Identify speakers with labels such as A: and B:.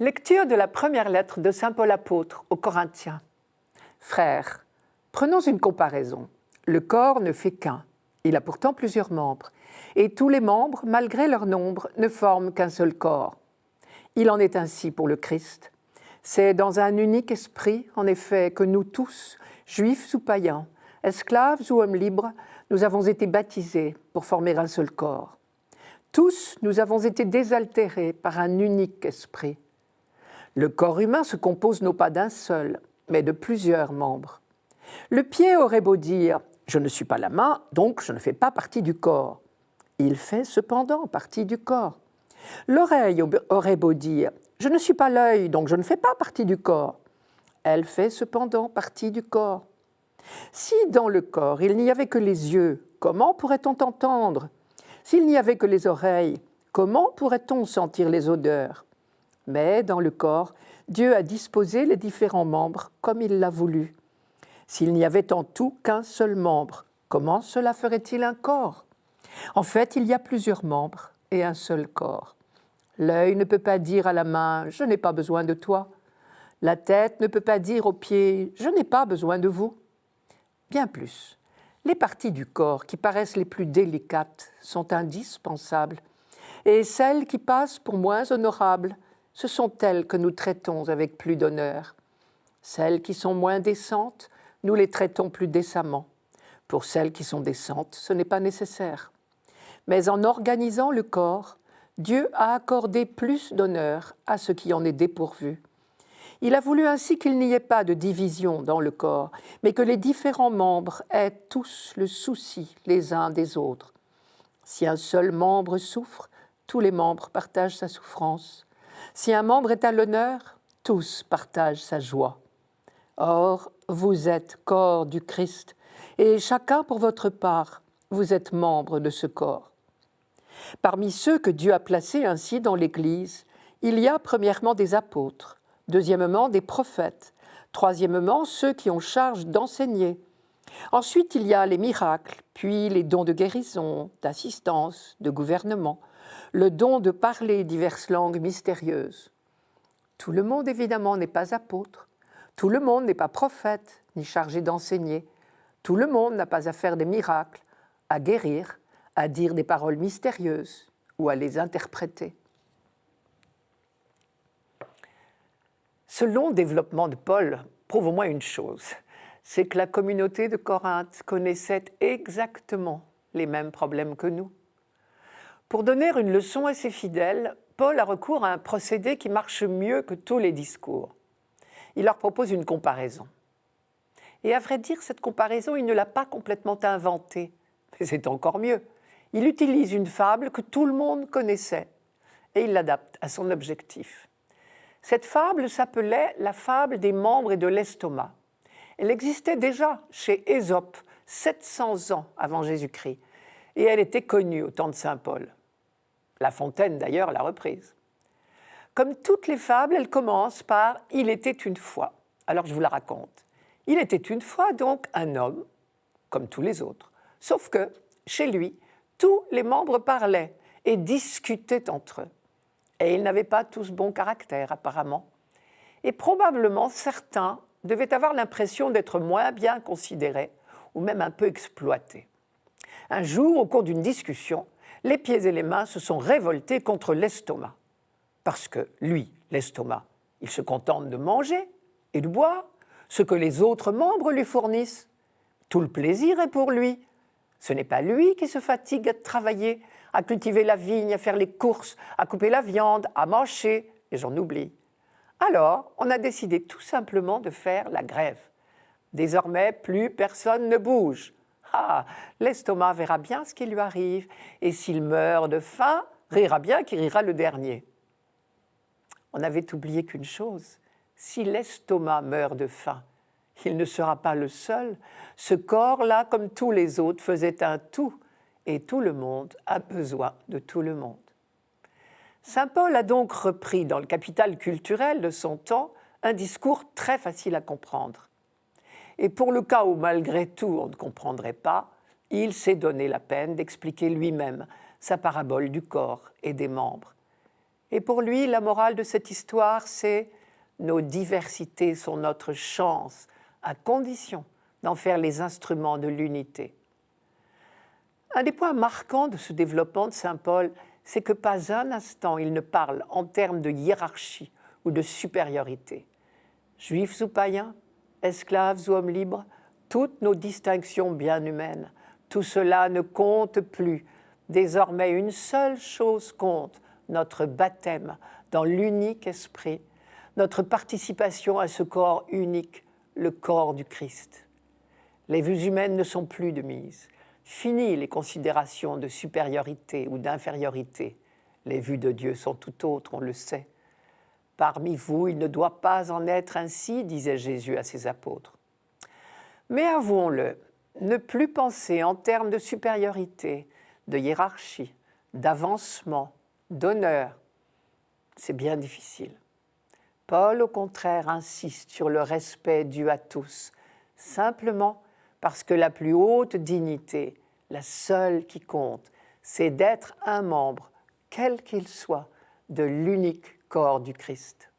A: Lecture de la première lettre de saint Paul apôtre aux Corinthiens. Frères, prenons une comparaison. Le corps ne fait qu'un. Il a pourtant plusieurs membres. Et tous les membres, malgré leur nombre, ne forment qu'un seul corps. Il en est ainsi pour le Christ. C'est dans un unique esprit, en effet, que nous tous, juifs ou païens, esclaves ou hommes libres, nous avons été baptisés pour former un seul corps. Tous, nous avons été désaltérés par un unique esprit. Le corps humain se compose non pas d'un seul, mais de plusieurs membres. Le pied aurait beau dire « je ne suis pas la main, donc je ne fais pas partie du corps ». Il fait cependant partie du corps. L'oreille aurait beau dire « je ne suis pas l'œil, donc je ne fais pas partie du corps ». Elle fait cependant partie du corps. Si dans le corps il n'y avait que les yeux, comment pourrait-on entendre ? S'il n'y avait que les oreilles, comment pourrait-on sentir les odeurs ? Mais dans le corps, Dieu a disposé les différents membres comme il l'a voulu. S'il n'y avait en tout qu'un seul membre, comment cela ferait-il un corps ? En fait, il y a plusieurs membres et un seul corps. L'œil ne peut pas dire à la main « je n'ai pas besoin de toi ». La tête ne peut pas dire aux pieds « je n'ai pas besoin de vous ». Bien plus, les parties du corps qui paraissent les plus délicates sont indispensables, et celles qui passent pour moins honorables, ce sont elles que nous traitons avec plus d'honneur. Celles qui sont moins décentes, nous les traitons plus décemment. Pour celles qui sont décentes, ce n'est pas nécessaire. Mais en organisant le corps, Dieu a accordé plus d'honneur à ce qui en est dépourvu. Il a voulu ainsi qu'il n'y ait pas de division dans le corps, mais que les différents membres aient tous le souci les uns des autres. Si un seul membre souffre, tous les membres partagent sa souffrance. Si un membre est à l'honneur, tous partagent sa joie. Or, vous êtes corps du Christ, et chacun pour votre part, vous êtes membre de ce corps. Parmi ceux que Dieu a placés ainsi dans l'Église, il y a premièrement des apôtres, deuxièmement des prophètes, troisièmement ceux qui ont charge d'enseigner. Ensuite, il y a les miracles, puis les dons de guérison, d'assistance, de gouvernement, le don de parler diverses langues mystérieuses. Tout le monde, évidemment, n'est pas apôtre. Tout le monde n'est pas prophète, ni chargé d'enseigner. Tout le monde n'a pas à faire des miracles, à guérir, à dire des paroles mystérieuses ou à les interpréter. Ce long développement de Paul prouve au moins une chose, c'est que la communauté de Corinthe connaissait exactement les mêmes problèmes que nous. Pour donner une leçon à ses fidèles, Paul a recours à un procédé qui marche mieux que tous les discours. Il leur propose une comparaison. Et à vrai dire, cette comparaison, il ne l'a pas complètement inventée. Mais c'est encore mieux. Il utilise une fable que tout le monde connaissait et il l'adapte à son objectif. Cette fable s'appelait la fable des membres et de l'estomac. Elle existait déjà chez Ésope, 700 ans avant Jésus-Christ, et elle était connue au temps de saint Paul. La Fontaine, d'ailleurs, l'a reprise. Comme toutes les fables, elle commence par « Il était une fois ». Alors je vous la raconte. Il était une fois donc un homme, comme tous les autres, sauf que, chez lui, tous les membres parlaient et discutaient entre eux. Et ils n'avaient pas tous bon caractère, apparemment. Et probablement, certains devaient avoir l'impression d'être moins bien considérés ou même un peu exploités. Un jour, au cours d'une discussion, les pieds et les mains se sont révoltés contre l'estomac. Parce que lui, l'estomac, il se contente de manger et de boire, ce que les autres membres lui fournissent. Tout le plaisir est pour lui. Ce n'est pas lui qui se fatigue à travailler, à cultiver la vigne, à faire les courses, à couper la viande, à mâcher, et j'en oublie. Alors, on a décidé tout simplement de faire la grève. Désormais, plus personne ne bouge. Ah, l'estomac verra bien ce qui lui arrive, et s'il meurt de faim, rira bien qui rira le dernier. On avait oublié qu'une chose, si l'estomac meurt de faim, il ne sera pas le seul. Ce corps-là, comme tous les autres, faisait un tout, et tout le monde a besoin de tout le monde. Saint Paul a donc repris dans le capital culturel de son temps un discours très facile à comprendre. Et pour le cas où malgré tout on ne comprendrait pas, il s'est donné la peine d'expliquer lui-même sa parabole du corps et des membres. Et pour lui, la morale de cette histoire, c'est « nos diversités sont notre chance, à condition d'en faire les instruments de l'unité ». Un des points marquants de ce développement de saint Paul, c'est que pas un instant il ne parle en termes de hiérarchie ou de supériorité. Juifs ou païens, esclaves ou hommes libres, toutes nos distinctions bien humaines, tout cela ne compte plus. Désormais, une seule chose compte, notre baptême dans l'unique esprit, notre participation à ce corps unique, le corps du Christ. Les vues humaines ne sont plus de mise. Fini les considérations de supériorité ou d'infériorité. Les vues de Dieu sont tout autres, on le sait. Parmi vous, il ne doit pas en être ainsi, disait Jésus à ses apôtres. Mais avouons-le, ne plus penser en termes de supériorité, de hiérarchie, d'avancement, d'honneur, c'est bien difficile. Paul, au contraire, insiste sur le respect dû à tous, simplement parce que la plus haute dignité, la seule qui compte, c'est d'être un membre, quel qu'il soit, de l'unique corps du Christ.